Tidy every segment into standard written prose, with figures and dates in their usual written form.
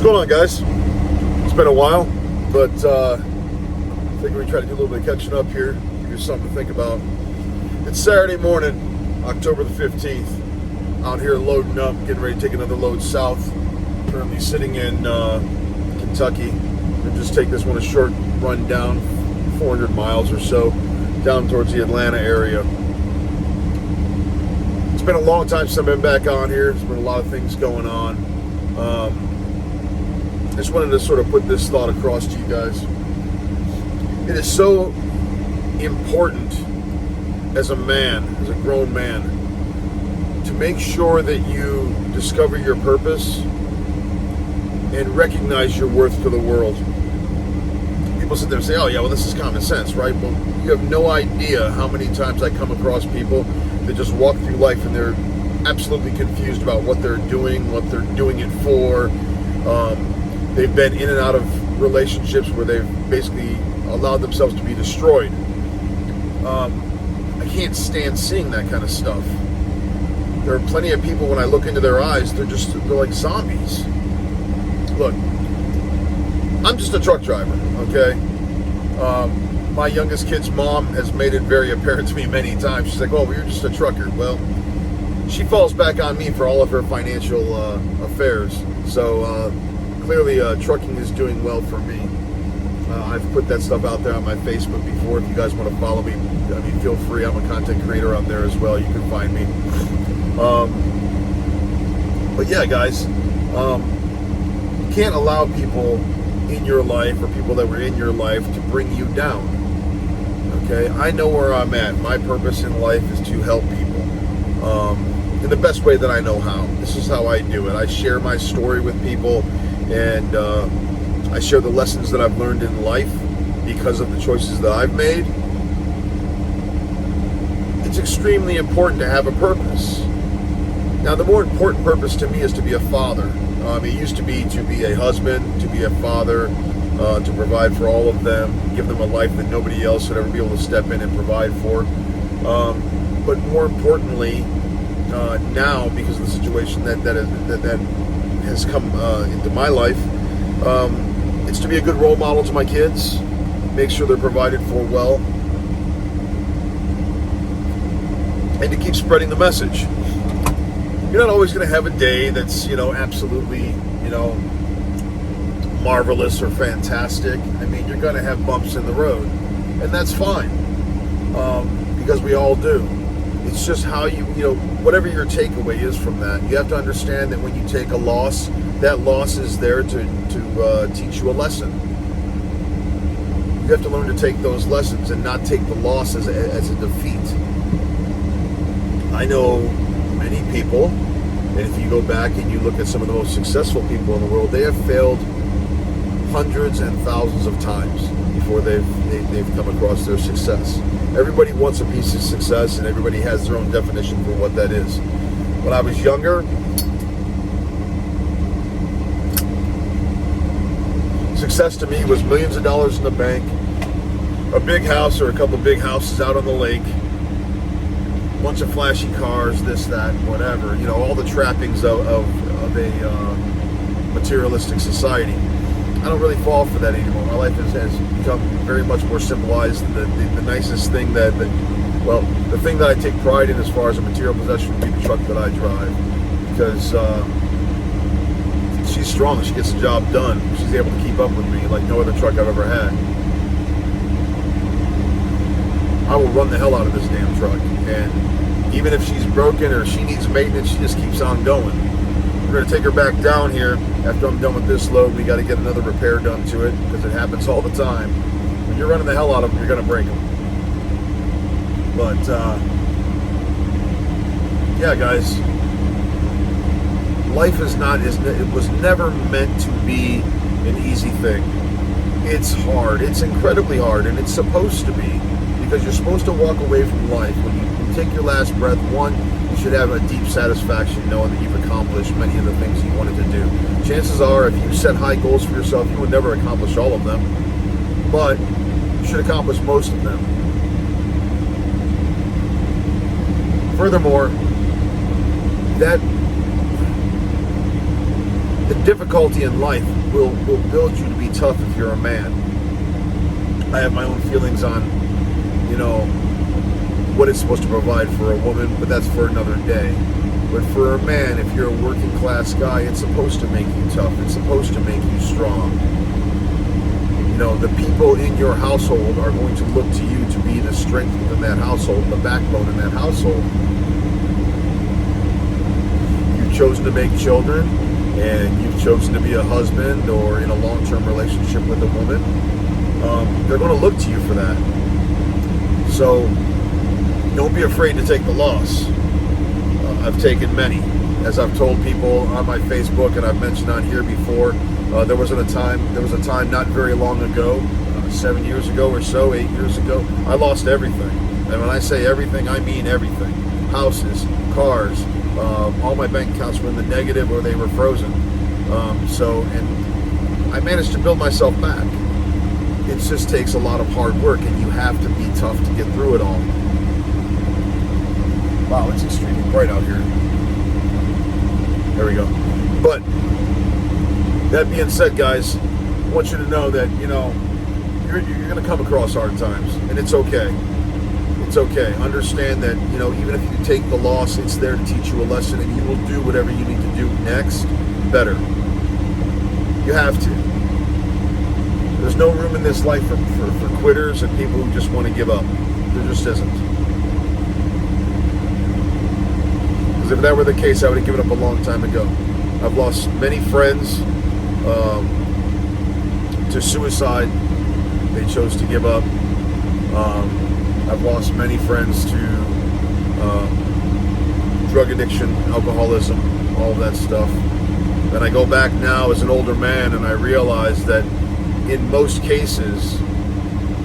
going on, guys? It's been a while, but I think we try to do a little bit of catching up here, give you something to think about. It's Saturday morning, October the 15th. Out here loading up, getting ready to take another load south. Currently sitting in Kentucky. And just take this one a short run down, 400 miles or so, down towards the Atlanta area. It's been a long time since I've been back on here. There's been a lot of things going on. I just wanted to sort of put this thought across to you guys. It is so important as a man, as a grown man, to make sure that you discover your purpose and recognize your worth to the world. People sit there and say, oh yeah, well this is common sense, right? Well, you have no idea how many times I come across people that just walk through life and they're absolutely confused about what they're doing it for. They've been in and out of relationships where they've basically allowed themselves to be destroyed. I can't stand seeing that kind of stuff. There are plenty of people, when I look into their eyes, they're like zombies. Look, I'm just a truck driver, okay? My youngest kid's mom has made it very apparent to me many times. She's like, oh, well, you're just a trucker. Well, she falls back on me for all of her financial affairs. So clearly trucking is doing well for me. I've put that stuff out there on my Facebook before. If you guys want to follow me, I mean, feel free. I'm a content creator on there as well. You can find me. But yeah, guys, you can't allow people in your life or people that were in your life to bring you down. Okay, I know where I'm at. My purpose in life is to help people in the best way that I know how. This is how I do it. I share my story with people, and I share the lessons that I've learned in life because of the choices that I've made. It's extremely important to have a purpose. Now, the more important purpose to me is to be a father. It used to be a husband, to be a father, to provide for all of them, give them a life that nobody else would ever be able to step in and provide for. But more importantly, now, because of the situation that has come into my life, it's to be a good role model to my kids, make sure they're provided for well, and to keep spreading the message. You're not always going to have a day that's, absolutely, marvelous or fantastic. I mean, you're going to have bumps in the road, and that's fine, because we all do. It's just how whatever your takeaway is from that, you have to understand that when you take a loss, that loss is there to teach you a lesson. You have to learn to take those lessons and not take the loss as a defeat. I know many people, and if you go back and you look at some of the most successful people in the world, they have failed hundreds and thousands of times before they've come across their success. Everybody wants a piece of success, and everybody has their own definition for what that is. When I was younger, success to me was millions of dollars in the bank, a big house or a couple big houses out on the lake, a bunch of flashy cars, this, that, whatever, all the trappings of a materialistic society. I don't really fall for that anymore. My life has become very much more civilized. The nicest thing the thing that I take pride in as far as a material possession would be the truck that I drive, because she's strong. She gets the job done. She's able to keep up with me like no other truck I've ever had. I will run the hell out of this damn truck, and even if she's broken or she needs maintenance, she just keeps on going. We're going to take her back down here after I'm done with this load. We got to get another repair done to it, because it happens all the time. When you're running the hell out of them, you're going to break them. But yeah, guys, life it was never meant to be an easy thing. It's hard. It's incredibly hard, and it's supposed to be, because you're supposed to walk away from life. When you take your last breath, you should have a deep satisfaction knowing that you've accomplished many of the things you wanted to do. Chances are, if you set high goals for yourself, you would never accomplish all of them, but you should accomplish most of them. Furthermore, The difficulty in life will build you to be tough if you're a man. I have my own feelings on, what it's supposed to provide for a woman, but that's for another day. But for a man, if you're a working class guy, it's supposed to make you tough. It's supposed to make you strong. The people in your household are going to look to you to be the strength within that household, the backbone in that household. You've chosen to make children, and you've chosen to be a husband or in a long-term relationship with a woman. They're going to look to you for that. So don't be afraid to take the loss. I've taken many. As I've told people on my Facebook and I've mentioned on here before, there was a time not very long ago, 7 years ago or so, 8 years ago, I lost everything. And when I say everything, I mean everything. Houses, cars, all my bank accounts were in the negative or they were frozen. And I managed to build myself back. It just takes a lot of hard work, and you have to be tough to get through it all. Wow, it's extremely bright out here. There we go. But that being said, guys, I want you to know that, you're going to come across hard times, and it's okay. It's okay. Understand that, even if you take the loss, it's there to teach you a lesson, and you will do whatever you need to do next better. You have to. There's no room in this life for quitters and people who just want to give up. There just isn't. Because if that were the case, I would have given up a long time ago. I've lost many friends to suicide. They chose to give up. I've lost many friends to drug addiction, alcoholism, all of that stuff. And I go back now as an older man, and I realize that in most cases,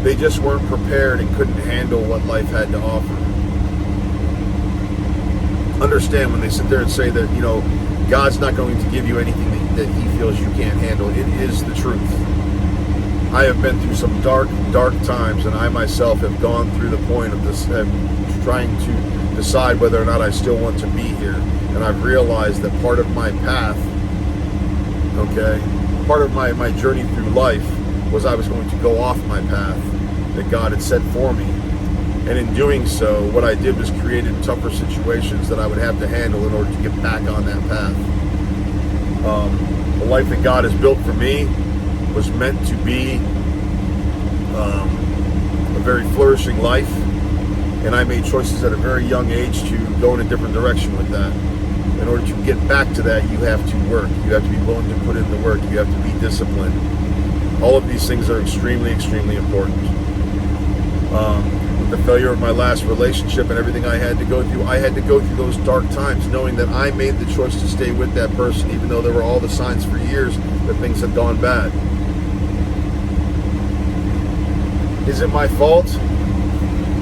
they just weren't prepared and couldn't handle what life had to offer. Understand when they sit there and say that, God's not going to give you anything that he feels you can't handle. It is the truth. I have been through some dark, dark times, and I myself have gone through the point of this, trying to decide whether or not I still want to be here. And I've realized that part of my path, part of my journey through life was I was going to go off my path that God had set for me. And in doing so, what I did was created tougher situations that I would have to handle in order to get back on that path. The life that God has built for me was meant to be a very flourishing life, and I made choices at a very young age to go in a different direction with that. In order to get back to that, you have to work. You have to be willing to put in the work. You have to be disciplined. All of these things are extremely, extremely important. With the failure of my last relationship and everything I had to go through those dark times, knowing that I made the choice to stay with that person, even though there were all the signs for years that things had gone bad. Is it my fault?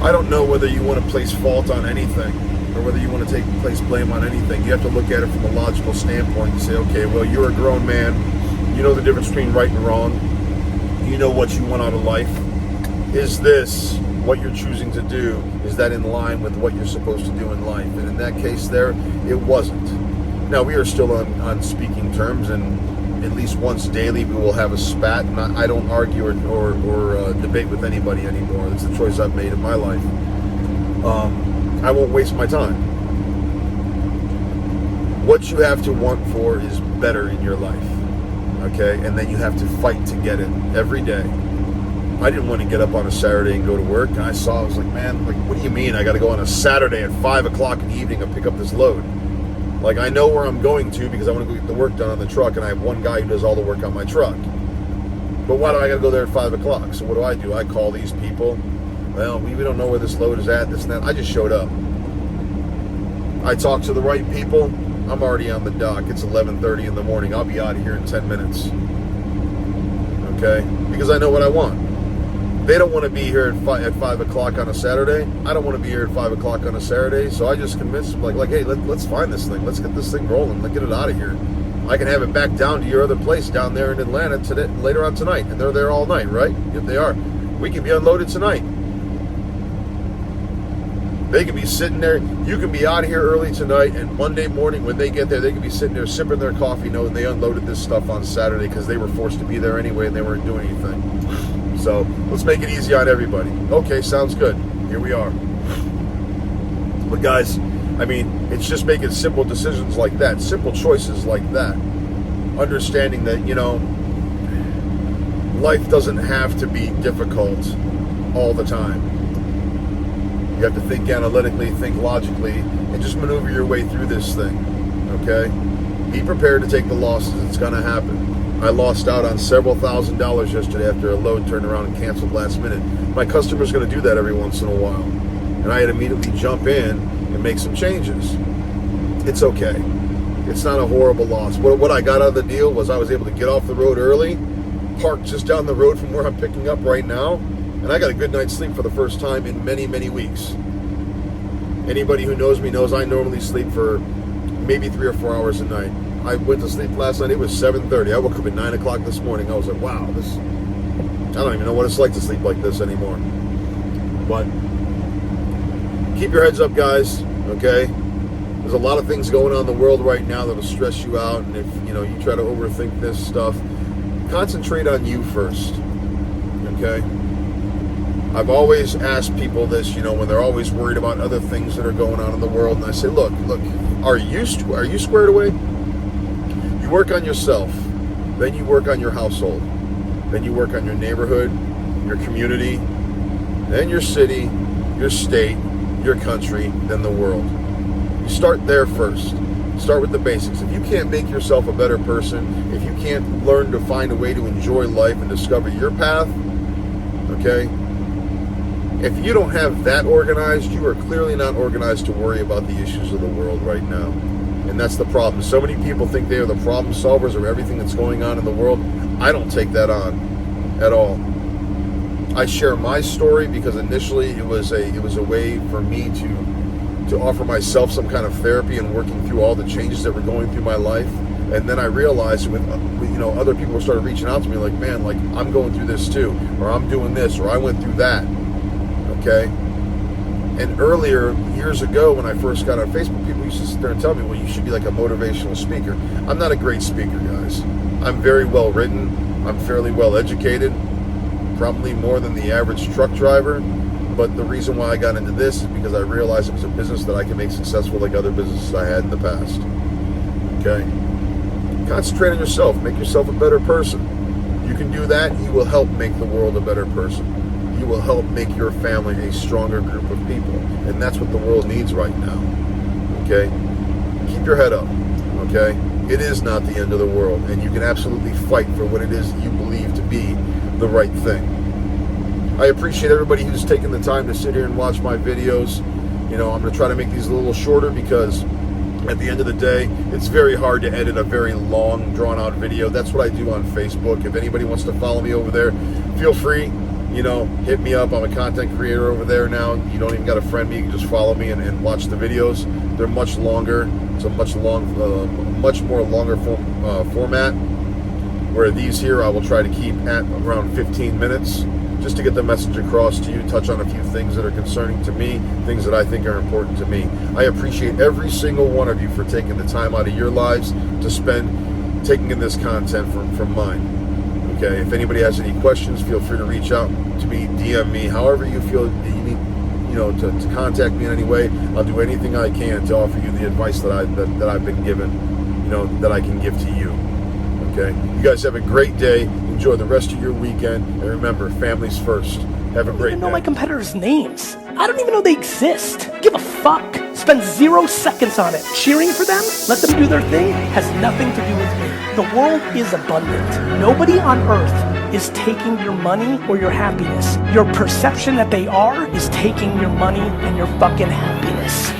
I don't know whether you want to place fault on anything or whether you want to place blame on anything. You have to look at it from a logical standpoint and say, okay, well, you're a grown man. You know the difference between right and wrong. You know what you want out of life. Is this what you're choosing to do? Is that in line with what you're supposed to do in life? And in that case there, it wasn't. Now, we are still on speaking terms, and at least once daily we will have a spat, and I don't argue or debate with anybody anymore. That's the choice I've made in my life. I won't waste my time. What you have to want for is better in your life, okay? And then you have to fight to get it every day. I didn't want to get up on a Saturday and go to work. And I was like, man, what do you mean I got to go on a Saturday at 5 o'clock in the evening and pick up this load? Like, I know where I'm going to because I want to go get the work done on the truck, and I have one guy who does all the work on my truck. But why do I got to go there at 5 o'clock? So what do? I call these people. Well, we don't know where this load is at, this and that. I just showed up. I talk to the right people. I'm already on the dock. It's 11:30 in the morning. I'll be out of here in 10 minutes. Okay? Because I know what I want. They don't want to be here at 5 o'clock on a Saturday. I don't want to be here at 5 o'clock on a Saturday. So I just convinced them, like, hey, let's find this thing. Let's get this thing rolling. Let's get it out of here. I can have it back down to your other place down there in Atlanta later on tonight. And they're there all night, right? If they are. We can be unloaded tonight. They could be sitting there. You can be out here early tonight, and Monday morning when they get there, they could be sitting there sipping their coffee, knowing they unloaded this stuff on Saturday because they were forced to be there anyway and they weren't doing anything. So let's make it easy on everybody. Okay, sounds good. Here we are. But guys, I mean, it's just making simple decisions like that, simple choices like that. Understanding that, you know, life doesn't have to be difficult all the time. You have to think analytically, think logically, and just maneuver your way through this thing, okay? Be prepared to take the losses. It's going to happen. I lost out on several $1,000s yesterday after a load turned around and canceled last minute. My customer's going to do that every once in a while. And I had to immediately jump in and make some changes. It's okay. It's not a horrible loss. What I got out of the deal was I was able to get off the road early, park just down the road from where I'm picking up right now, and I got a good night's sleep for the first time in many, many weeks. Anybody who knows me knows I normally sleep for maybe 3 or 4 hours a night. I went to sleep last night. It was 7:30. I woke up at 9 o'clock this morning. I was like, wow, I don't even know what it's like to sleep like this anymore. But keep your heads up, guys, okay? There's a lot of things going on in the world right now that'll stress you out, and if you try to overthink this stuff, concentrate on you first, okay? I've always asked people this, when they're always worried about other things that are going on in the world, and I say, look, are you squared away? You work on yourself, then you work on your household, then you work on your neighborhood, your community, then your city, your state, your country, then the world. You start there first. Start with the basics. If you can't make yourself a better person, if you can't learn to find a way to enjoy life and discover your path, okay? If you don't have that organized, you are clearly not organized to worry about the issues of the world right now. And that's the problem. So many people think they are the problem solvers of everything that's going on in the world. I don't take that on at all. I share my story because initially it was a way for me to offer myself some kind of therapy and working through all the changes that were going through my life. And then I realized with other people started reaching out to me like, man, like I'm going through this too, or I'm doing this, or I went through that. Okay? And earlier, years ago, when I first got on Facebook, people used to sit there and tell me, well, you should be like a motivational speaker. I'm not a great speaker, guys. I'm very well written. I'm fairly well educated, probably more than the average truck driver. But the reason why I got into this is because I realized it was a business that I could make successful like other businesses I had in the past. Okay? Concentrate on yourself. Make yourself a better person. You can do that. You will help make the world a better person. You will help make your family a stronger group of people. And that's what the world needs right now. Okay? Keep your head up. Okay? It is not the end of the world. And you can absolutely fight for what it is that you believe to be the right thing. I appreciate everybody who's taken the time to sit here and watch my videos. I'm going to try to make these a little shorter because at the end of the day, it's very hard to edit a very long, drawn-out video. That's what I do on Facebook. If anybody wants to follow me over there, feel free. Hit me up. I'm a content creator over there now. You don't even got to friend me. You can just follow me and watch the videos. They're much longer. It's a much more longer format. Where these here I will try to keep at around 15 minutes just to get the message across to you, touch on a few things that are concerning to me, things that I think are important to me. I appreciate every single one of you for taking the time out of your lives to spend taking in this content from mine. Okay, if anybody has any questions, feel free to reach out to me, DM me, however you feel that you need, to contact me in any way. I'll do anything I can to offer you the advice that I've been given, that I can give to you. Okay, you guys have a great day. Enjoy the rest of your weekend, and remember, families first. Have a great day. I don't even know my competitors' names. I don't even know they exist. Give a fuck. Spend 0 seconds on it. Cheering for them, let them do their thing, has nothing to do with me. The world is abundant. Nobody on earth is taking your money or your happiness. Your perception that they are is taking your money and your fucking happiness.